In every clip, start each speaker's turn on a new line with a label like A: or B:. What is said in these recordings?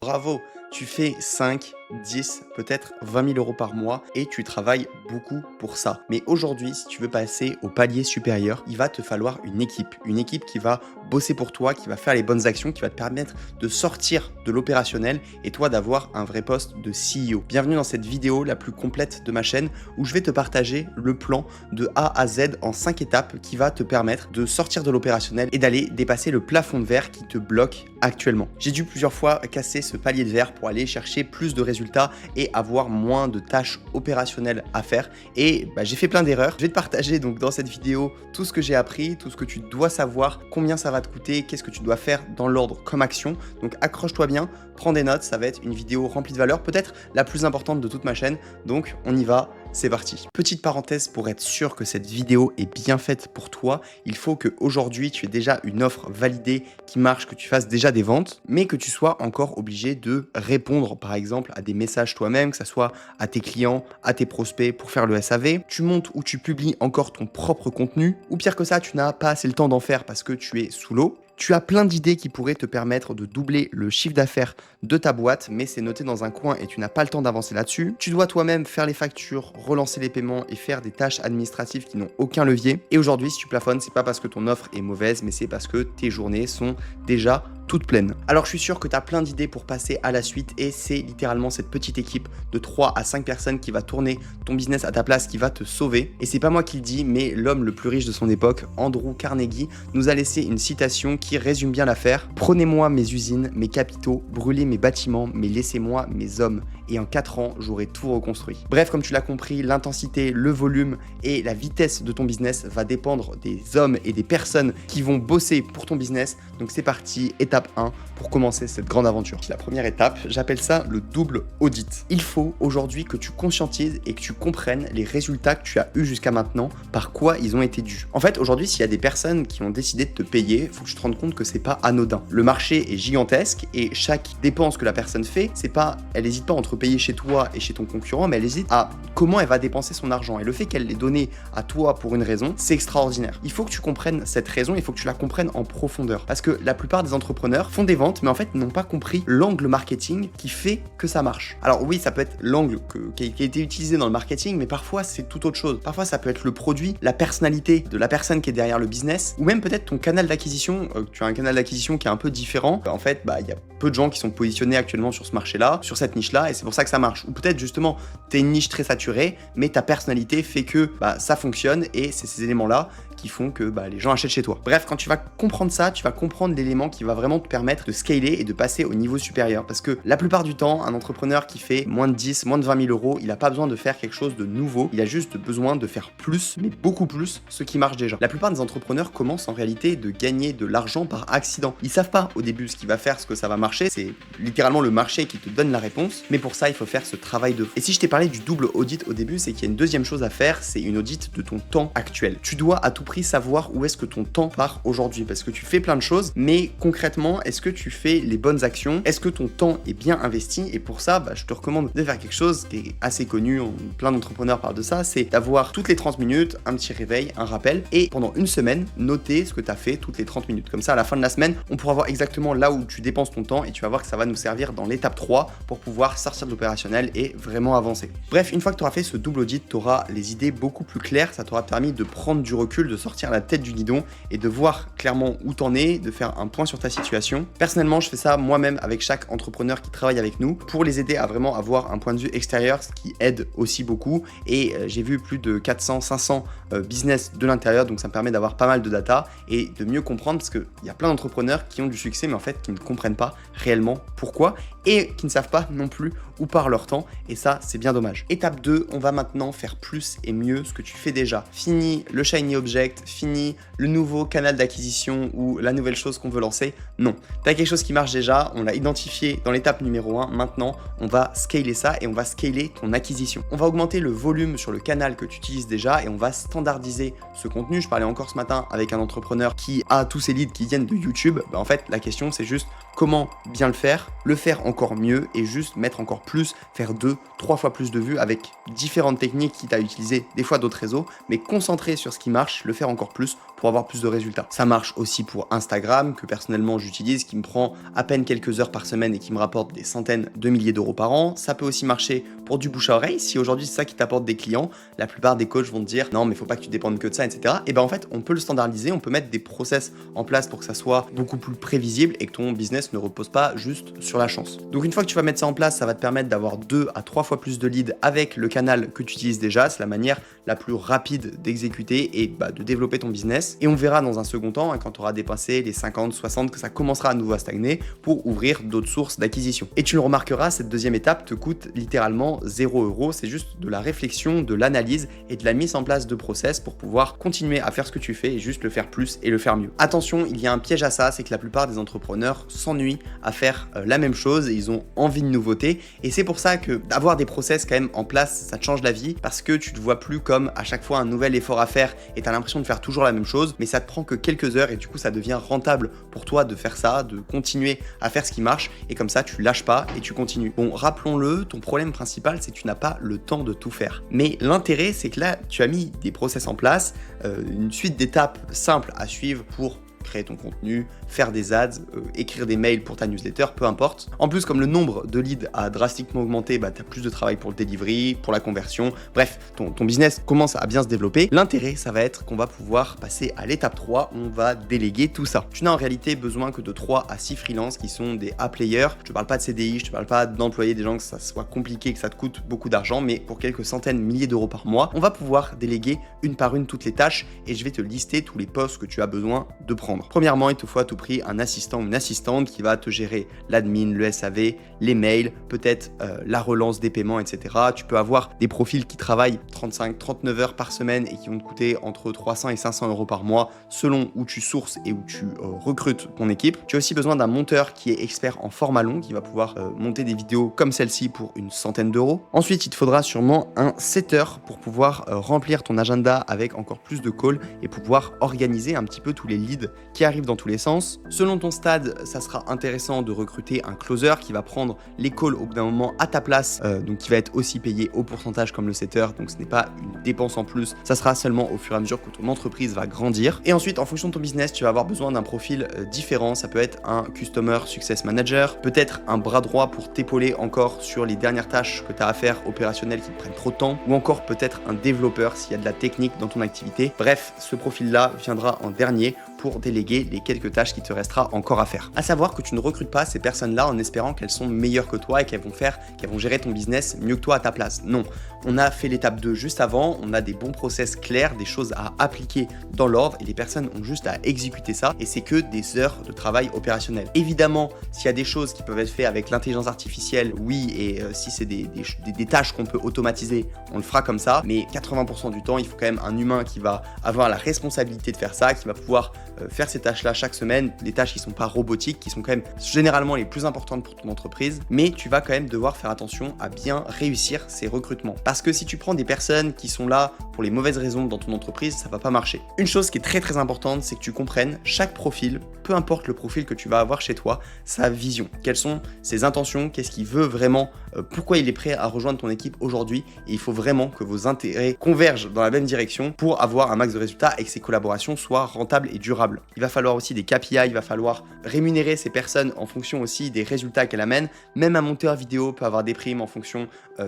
A: Bravo, tu fais 5, 10, peut-être 20 000 € par mois et tu travailles beaucoup pour ça. Mais aujourd'hui, si tu veux passer au palier supérieur, il va te falloir une équipe. Une équipe qui va bosser pour toi, qui va faire les bonnes actions, qui va te permettre de sortir de l'opérationnel et toi d'avoir un vrai poste de CEO. Bienvenue dans cette vidéo la plus complète de ma chaîne où je vais te partager le plan de A à Z en 5 étapes qui va te permettre de sortir de l'opérationnel et d'aller dépasser le plafond de verre qui te bloque actuellement. J'ai dû plusieurs fois casser ce palier de verre pour aller chercher plus de résultats et avoir moins de tâches opérationnelles à faire et j'ai fait plein d'erreurs. Je vais te partager donc dans cette vidéo tout ce que j'ai appris, tout ce que tu dois savoir, combien ça va te coûter, qu'est-ce que tu dois faire dans l'ordre comme action. Donc accroche-toi bien, prends des notes, ça va être une vidéo remplie de valeur, peut-être la plus importante de toute ma chaîne. Donc on y va. C'est parti. Petite parenthèse pour être sûr que cette vidéo est bien faite pour toi, il faut qu'aujourd'hui tu aies déjà une offre validée qui marche, que tu fasses déjà des ventes, mais que tu sois encore obligé de répondre par exemple à des messages toi-même, que ce soit à tes clients, à tes prospects pour faire le SAV. Tu montes ou tu publies encore ton propre contenu, ou pire que ça, tu n'as pas assez le temps d'en faire parce que tu es sous l'eau. Tu as plein d'idées qui pourraient te permettre de doubler le chiffre d'affaires de ta boîte, mais c'est noté dans un coin et tu n'as pas le temps d'avancer là-dessus. Tu dois toi-même faire les factures, relancer les paiements et faire des tâches administratives qui n'ont aucun levier. Et aujourd'hui, si tu plafonnes, c'est pas parce que ton offre est mauvaise, mais c'est parce que tes journées sont déjà toutes pleines. Alors je suis sûr que tu as plein d'idées pour passer à la suite et c'est littéralement cette petite équipe de 3 à 5 personnes qui va tourner ton business à ta place, qui va te sauver. Et c'est pas moi qui le dis, mais l'homme le plus riche de son époque, Andrew Carnegie, nous a laissé une citation qui résume bien l'affaire. Prenez-moi mes usines, mes capitaux, brûlez mes bâtiments, mais laissez-moi mes hommes. Et en 4 ans, j'aurai tout reconstruit. Bref, comme tu l'as compris, l'intensité, le volume et la vitesse de ton business va dépendre des hommes et des personnes qui vont bosser pour ton business. Donc c'est parti, étape 1 pour commencer cette grande aventure. La première étape, j'appelle ça le double audit. Il faut aujourd'hui que tu conscientises et que tu comprennes les résultats que tu as eus jusqu'à maintenant, par quoi ils ont été dus. En fait, aujourd'hui, s'il y a des personnes qui ont décidé de te payer, il faut que tu te rendes compte que c'est pas anodin. Le marché est gigantesque et chaque dépense que la personne fait, c'est pas, elle n'hésite pas entre payer chez toi et chez ton concurrent, mais elle hésite à comment elle va dépenser son argent. Et le fait qu'elle l'ait donné à toi pour une raison, c'est extraordinaire. Il faut que tu comprennes cette raison, il faut que tu la comprennes en profondeur. Parce que la plupart des entrepreneurs font des ventes, mais en fait n'ont pas compris l'angle marketing qui fait que ça marche. Alors oui, ça peut être l'angle qui a été utilisé dans le marketing, mais parfois c'est tout autre chose. Parfois ça peut être le produit, la personnalité de la personne qui est derrière le business, ou même peut-être ton canal d'acquisition. Tu as un canal d'acquisition qui est un peu différent. En fait, il y a peu de gens qui sont positionnés actuellement sur ce marché-là, sur cette niche-là, et c'est pour ça que ça marche. Ou peut-être justement, tu es une niche très saturée, mais ta personnalité fait que ça fonctionne, et c'est ces éléments-là qui font que les gens achètent chez toi. Bref, quand tu vas comprendre ça, tu vas comprendre l'élément qui va vraiment te permettre de scaler et de passer au niveau supérieur. Parce que la plupart du temps, un entrepreneur qui fait moins de 10, moins de 20 000 €, il n'a pas besoin de faire quelque chose de nouveau. Il a juste besoin de faire plus, mais beaucoup plus, ce qui marche déjà. La plupart des entrepreneurs commencent en réalité de gagner de l'argent par accident. Ils savent pas au début ce qui va faire, ce que ça va marcher. C'est littéralement le marché qui te donne la réponse. Mais pour ça, il faut faire ce travail de fond. Et si je t'ai parlé du double audit au début, c'est qu'il y a une deuxième chose à faire, c'est une audit de ton temps actuel. Tu dois à tout prix savoir où est-ce que ton temps part aujourd'hui, parce que tu fais plein de choses, mais concrètement, est-ce que tu fais les bonnes actions? Est-ce que ton temps est bien investi? Et pour ça, je te recommande de faire quelque chose qui est assez connu, plein d'entrepreneurs parlent de ça, c'est d'avoir toutes les 30 minutes un petit réveil, un rappel, et pendant une semaine, noter ce que tu as fait toutes les 30 minutes. Comme ça, à la fin de la semaine, on pourra voir exactement là où tu dépenses ton temps, et tu vas voir que ça va nous servir dans l'étape 3 pour pouvoir sortir de l'opérationnel et vraiment avancer. Bref, une fois que tu auras fait ce double audit, tu auras les idées beaucoup plus claires, ça t'aura permis de prendre du recul, de sortir la tête du guidon et de voir clairement où t'en es, de faire un point sur ta situation. Personnellement, je fais ça moi-même avec chaque entrepreneur qui travaille avec nous pour les aider à vraiment avoir un point de vue extérieur, ce qui aide aussi beaucoup. Et j'ai vu plus de 400-500 business de l'intérieur, donc ça me permet d'avoir pas mal de data et de mieux comprendre parce qu'il y a plein d'entrepreneurs qui ont du succès, mais en fait qui ne comprennent pas réellement pourquoi et qui ne savent pas non plus où part leur temps. Et ça, c'est bien dommage. Étape 2, on va maintenant faire plus et mieux ce que tu fais déjà. Fini le shiny object, fini le nouveau canal d'acquisition ou la nouvelle chose qu'on veut lancer. Non, tu as quelque chose qui marche déjà, on l'a identifié dans l'étape numéro 1. Maintenant, on va scaler ça et on va scaler ton acquisition. On va augmenter le volume sur le canal que tu utilises déjà et on va standardiser ce contenu. Je parlais encore ce matin avec un entrepreneur qui a tous ses leads qui viennent de YouTube. En fait, la question, c'est juste Comment bien le faire encore mieux et juste mettre encore plus, faire 2, 3 fois plus de vues avec différentes techniques quitte à utiliser des fois d'autres réseaux, mais concentrer sur ce qui marche, le faire encore plus pour avoir plus de résultats. Ça marche aussi pour Instagram, que personnellement j'utilise, qui me prend à peine quelques heures par semaine et qui me rapporte des centaines de milliers d'euros par an. Ça peut aussi marcher pour du bouche à oreille. Si aujourd'hui c'est ça qui t'apporte des clients, la plupart des coachs vont te dire non mais faut pas que tu dépendes que de ça, etc. Et ben en fait on peut le standardiser, on peut mettre des process en place pour que ça soit beaucoup plus prévisible et que ton business ne repose pas juste sur la chance. Donc une fois que tu vas mettre ça en place, ça va te permettre d'avoir 2 à 3 fois plus de leads avec le canal que tu utilises déjà. C'est la manière la plus rapide d'exécuter et de développer ton business. Et on verra dans un second temps, quand tu auras dépassé les 50, 60, que ça commencera à nouveau à stagner pour ouvrir d'autres sources d'acquisition. Et tu le remarqueras, cette deuxième étape te coûte littéralement 0 €. C'est juste de la réflexion, de l'analyse et de la mise en place de process pour pouvoir continuer à faire ce que tu fais et juste le faire plus et le faire mieux. Attention, il y a un piège à ça, c'est que la plupart des entrepreneurs s'ennuient à faire la même chose et ils ont envie de nouveautés. Et c'est pour ça que d'avoir des process quand même en place, ça te change la vie parce que tu te vois plus comme à chaque fois un nouvel effort à faire et tu as l'impression de faire toujours la même chose, mais ça te prend que quelques heures et du coup ça devient rentable pour toi de faire ça, de continuer à faire ce qui marche et comme ça tu lâches pas et tu continues. Bon, rappelons-le, ton problème principal c'est que tu n'as pas le temps de tout faire. Mais l'intérêt c'est que là tu as mis des process en place, une suite d'étapes simples à suivre pour créer ton contenu, faire des ads, écrire des mails pour ta newsletter, peu importe. En plus, comme le nombre de leads a drastiquement augmenté, tu as plus de travail pour le delivery, pour la conversion. Bref, ton business commence à bien se développer. L'intérêt, ça va être qu'on va pouvoir passer à l'étape 3, on va déléguer tout ça. Tu n'as en réalité besoin que de 3 à 6 freelances qui sont des A-players. Je te parle pas de CDI, je te parle pas d'employer des gens que ça soit compliqué, que ça te coûte beaucoup d'argent, mais pour quelques centaines, milliers d'euros par mois, on va pouvoir déléguer une par une toutes les tâches et je vais te lister tous les postes que tu as besoin de prendre. Premièrement, il te faut à tout prix un assistant ou une assistante qui va te gérer l'admin, le SAV, les mails, peut-être la relance des paiements, etc. Tu peux avoir des profils qui travaillent 35-39 heures par semaine et qui vont te coûter entre 300 et 500 euros par mois selon où tu sources et où tu recrutes ton équipe. Tu as aussi besoin d'un monteur qui est expert en format long, qui va pouvoir monter des vidéos comme celle-ci pour une centaine d'euros. Ensuite, il te faudra sûrement un setter pour pouvoir remplir ton agenda avec encore plus de calls et pouvoir organiser un petit peu tous les leads qui arrivent dans tous les sens. Selon ton stade, ça sera intéressant de recruter un closer qui va prendre les calls au bout d'un moment à ta place, donc qui va être aussi payé au pourcentage comme le setter, donc ce n'est pas une dépense en plus, ça sera seulement au fur et à mesure que ton entreprise va grandir. Et ensuite, en fonction de ton business, tu vas avoir besoin d'un profil différent. Ça peut être un Customer Success Manager, peut-être un bras droit pour t'épauler encore sur les dernières tâches que tu as à faire opérationnelles qui te prennent trop de temps, ou encore peut-être un développeur s'il y a de la technique dans ton activité. Bref, ce profil-là viendra en dernier pour déléguer les quelques tâches qui te restera encore à faire. À savoir que tu ne recrutes pas ces personnes-là en espérant qu'elles sont meilleures que toi et qu'elles vont gérer ton business mieux que toi à ta place. Non, on a fait l'étape 2 juste avant, on a des bons process clairs, des choses à appliquer dans l'ordre et les personnes ont juste à exécuter ça et c'est que des heures de travail opérationnel. Évidemment, s'il y a des choses qui peuvent être faites avec l'intelligence artificielle, oui, et si c'est des tâches qu'on peut automatiser, on le fera comme ça, mais 80% du temps, il faut quand même un humain qui va avoir la responsabilité de faire ça, qui va pouvoir faire ces tâches-là chaque semaine, des tâches qui sont pas robotiques, qui sont quand même généralement les plus importantes pour ton entreprise, mais tu vas quand même devoir faire attention à bien réussir ces recrutements. Parce que si tu prends des personnes qui sont là pour les mauvaises raisons dans ton entreprise, ça va pas marcher. Une chose qui est très très importante, c'est que tu comprennes chaque profil, peu importe le profil que tu vas avoir chez toi, sa vision. Quelles sont ses intentions, qu'est-ce qu'il veut vraiment, pourquoi il est prêt à rejoindre ton équipe aujourd'hui, et il faut vraiment que vos intérêts convergent dans la même direction pour avoir un max de résultats et que ces collaborations soient rentables et durables. Il va falloir aussi des KPI, il va falloir rémunérer ces personnes en fonction aussi des résultats qu'elles amènent. Même un monteur vidéo peut avoir des primes en fonction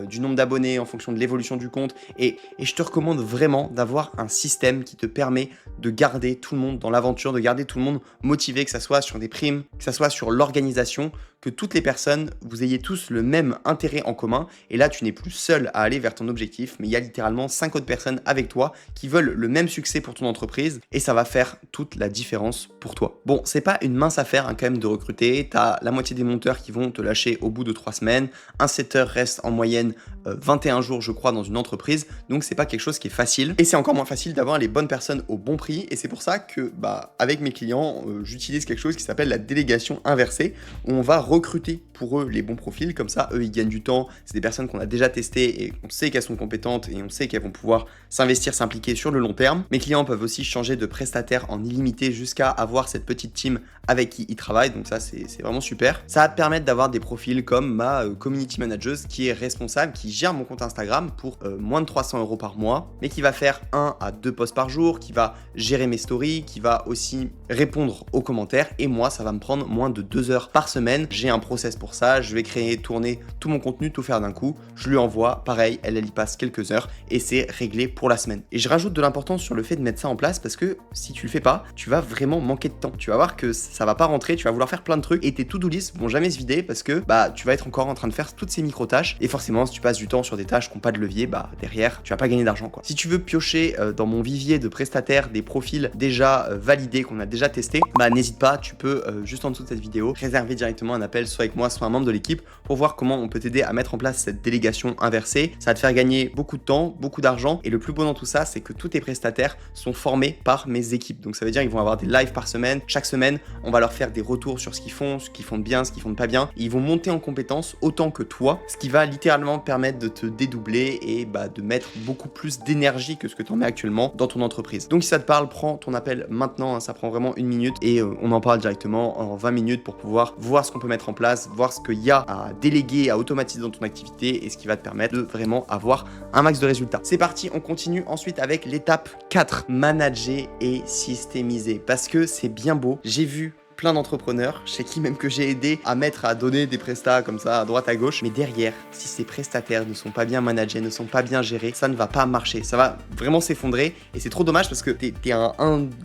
A: du nombre d'abonnés, en fonction de l'évolution du compte. Et je te recommande vraiment d'avoir un système qui te permet de garder tout le monde dans l'aventure, de garder tout le monde motivé, que ça soit sur des primes, que ça soit sur l'organisation, que toutes les personnes, vous ayez tous le même intérêt en commun. Et là, tu n'es plus seul à aller vers ton objectif, mais il y a littéralement 5 autres personnes avec toi qui veulent le même succès pour ton entreprise et ça va faire toute la différence pour toi. Bon, c'est pas une mince affaire quand même de recruter. Tu as la moitié des monteurs qui vont te lâcher au bout de 3 semaines. Un setter reste en moyenne 21 jours, je crois, dans une entreprise. Donc, c'est pas quelque chose qui est facile. Et c'est encore moins facile d'avoir les bonnes personnes au bon prix. Et c'est pour ça que, avec mes clients, j'utilise quelque chose qui s'appelle la délégation inversée, où on va recruter pour eux les bons profils, comme ça, eux, ils gagnent du temps. C'est des personnes qu'on a déjà testées et on sait qu'elles sont compétentes et on sait qu'elles vont pouvoir s'investir, s'impliquer sur le long terme. Mes clients peuvent aussi changer de prestataire en illimité jusqu'à avoir cette petite team avec qui ils travaillent. Donc ça, c'est vraiment super. Ça va te permettre d'avoir des profils comme ma community manager qui est responsable, qui gère mon compte Instagram pour moins de 300 € par mois, mais qui va faire 1 à 2 posts par jour, qui va gérer mes stories, qui va aussi répondre aux commentaires. Et moi, ça va me prendre moins de 2 heures par semaine. J'ai un process pour ça. Je vais créer, tourner tout mon contenu, tout faire d'un coup. Je lui envoie, pareil, elle y passe quelques heures et c'est réglé pour la semaine. Et je rajoute de l'importance sur le fait de mettre ça en place parce que si tu le fais pas, tu vas vraiment manquer de temps. Tu vas voir que ça va pas rentrer, tu vas vouloir faire plein de trucs et tes to-do list vont jamais se vider parce que tu vas être encore en train de faire toutes ces micro-tâches et forcément, si tu passes du temps sur des tâches qui n'ont pas de levier, derrière, tu vas pas gagner d'argent, quoi. Si tu veux piocher dans mon vivier de prestataires des profils déjà validés, qu'on a déjà testés, n'hésite pas, tu peux juste en dessous de cette vidéo réserver directement un appel soit avec moi, soit un membre de l'équipe pour voir comment on peut t'aider à mettre en place cette délégation inversée. Ça va te faire gagner beaucoup de temps, beaucoup d'argent et le plus beau dans tout ça, c'est que tous tes prestataires sont formés par mes équipes. Donc ça veut dire qu'ils vont avoir des lives par semaine. Chaque semaine, on va leur faire des retours sur ce qu'ils font de bien, ce qu'ils font de pas bien. Et ils vont monter en compétences autant que toi, ce qui va littéralement permettre de te dédoubler et de mettre beaucoup plus d'énergie que ce que tu en mets actuellement dans ton entreprise. Donc si ça te parle, prends ton appel maintenant, ça prend vraiment 1 minute et on en parle directement en 20 minutes pour pouvoir voir ce qu'on peut mettre en place, voir ce qu'il y a à déléguer, à automatiser dans ton activité et ce qui va te permettre de vraiment avoir un max de résultats. C'est parti, on continue ensuite avec l'étape 4, manager et systémiser parce que c'est bien beau. J'ai vu plein d'entrepreneurs, chez qui même que j'ai aidé à donner des prestats comme ça à droite à gauche, mais derrière, si ces prestataires ne sont pas bien managés, ne sont pas bien gérés, ça ne va pas marcher, ça va vraiment s'effondrer et c'est trop dommage parce que t'es à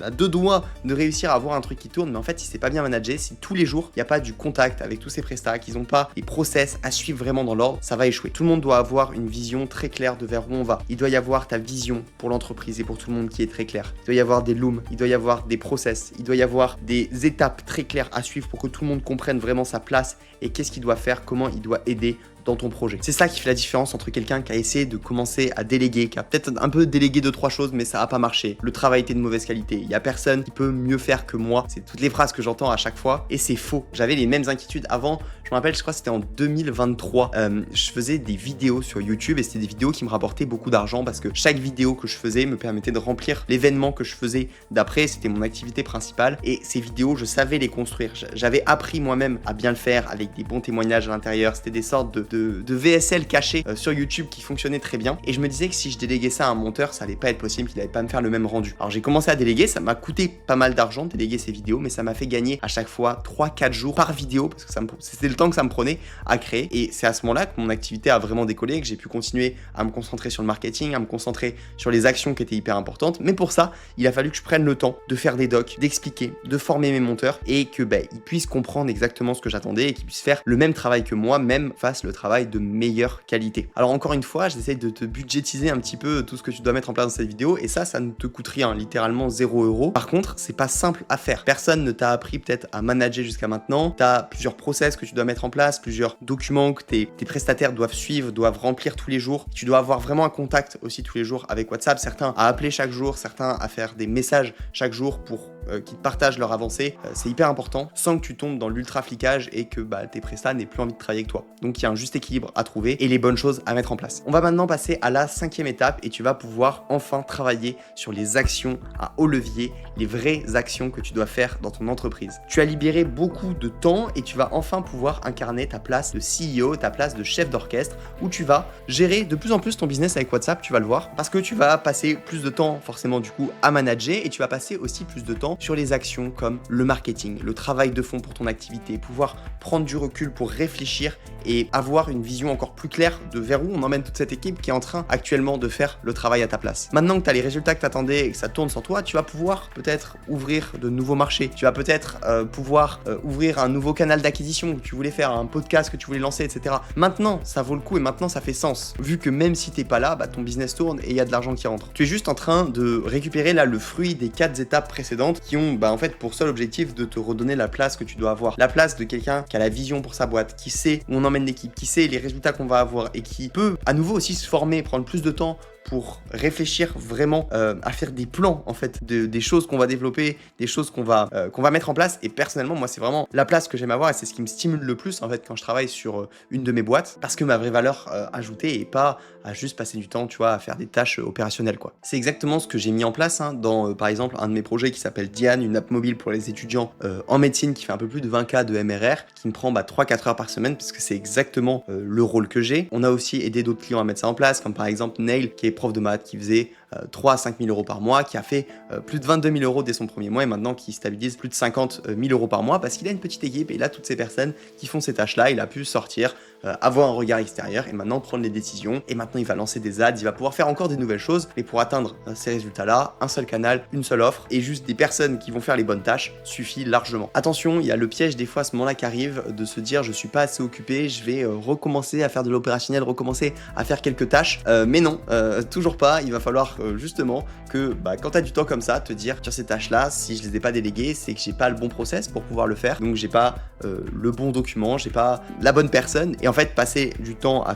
A: 2 doigts de réussir à avoir un truc qui tourne, mais en fait si c'est pas bien managé, si tous les jours il n'y a pas du contact avec tous ces prestats, qu'ils n'ont pas les process à suivre vraiment dans l'ordre, ça va échouer. Tout le monde doit avoir une vision très claire de vers où on va. Il doit y avoir ta vision pour l'entreprise et pour tout le monde qui est très claire. Il doit y avoir des looms, il doit y avoir des process, il doit y avoir des étapes très claires à suivre pour que tout le monde comprenne vraiment sa place et qu'est-ce qu'il doit faire, comment il doit aider dans ton projet. C'est ça qui fait la différence entre quelqu'un qui a essayé de commencer à déléguer, qui a peut-être un peu délégué 2-3 choses mais ça n'a pas marché. Le travail était de mauvaise qualité. Il n'y a personne qui peut mieux faire que moi. C'est toutes les phrases que j'entends à chaque fois et c'est faux. J'avais les mêmes inquiétudes avant. Je me rappelle, je crois que c'était en 2023. Je faisais des vidéos sur YouTube et c'était des vidéos qui me rapportaient beaucoup d'argent parce que chaque vidéo que je faisais me permettait de remplir l'événement que je faisais d'après. C'était mon activité principale et ces vidéos, je savais les construire. J'avais appris moi-même à bien le faire avec des bons témoignages à l'intérieur. C'était des sortes de VSL cachés sur YouTube qui fonctionnaient très bien. Et je me disais que si je déléguais ça à un monteur, ça allait pas être possible, qu'il allait pas me faire le même rendu. Alors j'ai commencé à déléguer, ça m'a coûté pas mal d'argent de déléguer ces vidéos, mais ça m'a fait gagner à chaque fois 3-4 jours par vidéo parce que c'était le temps que ça me prenait à créer. Et c'est à ce moment-là que mon activité a vraiment décollé, que j'ai pu continuer à me concentrer sur le marketing, à me concentrer sur les actions qui étaient hyper importantes. Mais pour ça, il a fallu que je prenne le temps de faire des docs, d'expliquer, de former mes monteurs et que ils puissent comprendre exactement ce que j'attendais et qu'ils puissent faire le même travail que moi, même fassent le travail de meilleure qualité. Alors encore une fois, j'essaie de te budgétiser un petit peu tout ce que tu dois mettre en place dans cette vidéo et ça ne te coûte rien, littéralement 0 €. Par contre, c'est pas simple à faire. Personne ne t'a appris peut-être à manager jusqu'à maintenant. Tu as plusieurs process que tu dois mettre en place, plusieurs documents que tes prestataires doivent suivre, doivent remplir tous les jours. Tu dois avoir vraiment un contact aussi tous les jours avec WhatsApp, certains à appeler chaque jour, certains à faire des messages chaque jour pour qu'ils te partagent leur avancée. C'est hyper important sans que tu tombes dans l'ultra flicage et que tes prestats n'aient plus envie de travailler avec toi. Donc il y a un juste équilibre à trouver et les bonnes choses à mettre en place. On va maintenant passer à la 5e étape et tu vas pouvoir enfin travailler sur les actions à haut levier, les vraies actions que tu dois faire dans ton entreprise. Tu as libéré beaucoup de temps et tu vas enfin pouvoir incarner ta place de CEO, ta place de chef d'orchestre où tu vas gérer de plus en plus ton business avec WhatsApp, tu vas le voir, parce que tu vas passer plus de temps forcément du coup à manager et tu vas passer aussi plus de temps sur les actions comme le marketing, le travail de fond pour ton activité, pouvoir prendre du recul pour réfléchir et avoir une vision encore plus claire de vers où on emmène toute cette équipe qui est en train actuellement de faire le travail à ta place. Maintenant que tu as les résultats que tu attendais et que ça tourne sans toi, tu vas pouvoir peut-être ouvrir de nouveaux marchés. Tu vas peut-être pouvoir ouvrir un nouveau canal d'acquisition que tu voulais faire, un podcast que tu voulais lancer, etc. Maintenant, ça vaut le coup et maintenant, ça fait sens. Vu que même si t'es pas là, ton business tourne et il y a de l'argent qui rentre. Tu es juste en train de récupérer là le fruit des 4 étapes précédentes qui ont en fait pour seul objectif de te redonner la place que tu dois avoir. La place de quelqu'un qui a la vision pour sa boîte, qui sait où on emmène l'équipe, qui sait les résultats qu'on va avoir et qui peut à nouveau aussi se former, prendre plus de temps pour réfléchir vraiment à faire des plans en fait des choses qu'on va développer, des choses qu'on va mettre en place. Et personnellement, moi, c'est vraiment la place que j'aime avoir et c'est ce qui me stimule le plus en fait quand je travaille sur une de mes boîtes, parce que ma vraie valeur ajoutée est pas à juste passer du temps, tu vois, à faire des tâches opérationnelles quoi. C'est exactement ce que j'ai mis en place hein, dans par exemple un de mes projets qui s'appelle Diane, une app mobile pour les étudiants en médecine qui fait un peu plus de 20K de MRR, qui me prend 3-4 heures par semaine parce que c'est exactement le rôle que j'ai. On a aussi aidé d'autres clients à mettre ça en place, comme par exemple Neil qui est prof de maths, qui faisait 3 à 5 000 euros par mois, qui a fait plus de 22 000 euros dès son premier mois et maintenant qui stabilise plus de 50 000 euros par mois parce qu'il a une petite équipe et il a toutes ces personnes qui font ces tâches-là. Il a pu sortir, avoir un regard extérieur et maintenant prendre les décisions. Et maintenant, il va lancer des ads, il va pouvoir faire encore des nouvelles choses. Mais pour atteindre ces résultats-là, un seul canal, une seule offre et juste des personnes qui vont faire les bonnes tâches suffit largement. Attention, il y a le piège des fois à ce moment-là qui arrive de se dire je suis pas assez occupé, je vais recommencer à faire de l'opérationnel, recommencer à faire quelques tâches. Mais non, toujours pas. Il va falloir justement que quand tu as du temps comme ça, te dire sur ces tâches-là, si je les ai pas déléguées, c'est que j'ai pas le bon process pour pouvoir le faire. Donc j'ai pas le bon document, j'ai pas la bonne personne. Et en fait, passer du temps à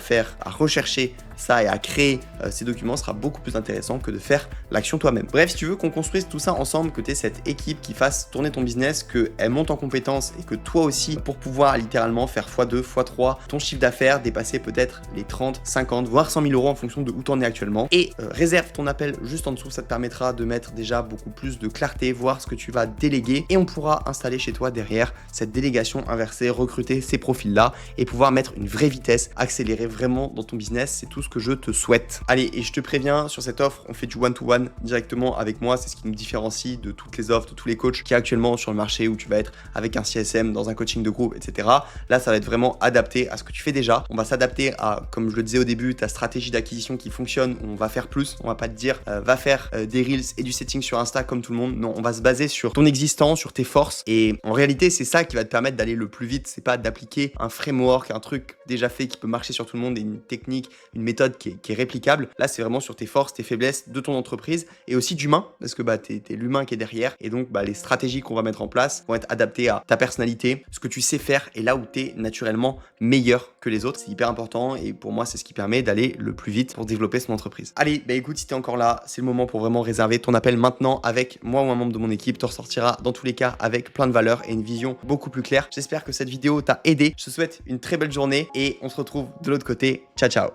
A: rechercher ça et à créer ces documents sera beaucoup plus intéressant que de faire l'action toi-même. Bref, si tu veux qu'on construise tout ça ensemble, que tu aies cette équipe qui fasse tourner ton business, qu'elle monte en compétences et que toi aussi, pour pouvoir littéralement faire x2, x3 ton chiffre d'affaires, dépasser peut-être les 30, 50, voire 100 000 euros en fonction de où tu en es actuellement. Et réserve ton appel juste en dessous, ça te permettra de mettre déjà beaucoup plus de clarté, voir ce que tu vas déléguer et on pourra installer chez toi derrière cette délégation inversée, recruter ces profils-là et pouvoir mettre une vraie vitesse, accélérer vraiment dans ton business. C'est tout ce que je te souhaite. Allez, et je te préviens, sur cette offre, on fait du one-to-one directement avec moi. C'est ce qui nous différencie de toutes les offres, de tous les coachs qui est actuellement sur le marché où tu vas être avec un CSM dans un coaching de groupe, etc. Là, ça va être vraiment adapté à ce que tu fais déjà. On va s'adapter à, comme je le disais au début, ta stratégie d'acquisition qui fonctionne. On va faire plus. On va pas te dire, va faire des reels et du setting sur Insta comme tout le monde. Non, on va se baser sur ton existant, sur tes forces. Et en réalité, c'est ça qui va te permettre d'aller le plus vite. C'est pas d'appliquer un framework, un truc déjà fait qui peut marcher sur tout le monde et une technique, une méthode qui est réplicable. Là, c'est vraiment sur tes forces, tes faiblesses de ton entreprise et aussi d'humain parce que t'es l'humain qui est derrière et donc les stratégies qu'on va mettre en place vont être adaptées à ta personnalité, ce que tu sais faire et là où tu es naturellement meilleur que les autres. C'est hyper important et pour moi, c'est ce qui permet d'aller le plus vite pour développer son entreprise. Allez, écoute, si t'es encore là, c'est le moment pour vraiment réserver ton appel maintenant avec moi ou un membre de mon équipe. Tu ressortiras dans tous les cas avec plein de valeurs et une vision beaucoup plus claire. J'espère que cette vidéo t'a aidé. Je te souhaite une très belle journée et on se retrouve de l'autre côté. Ciao, ciao.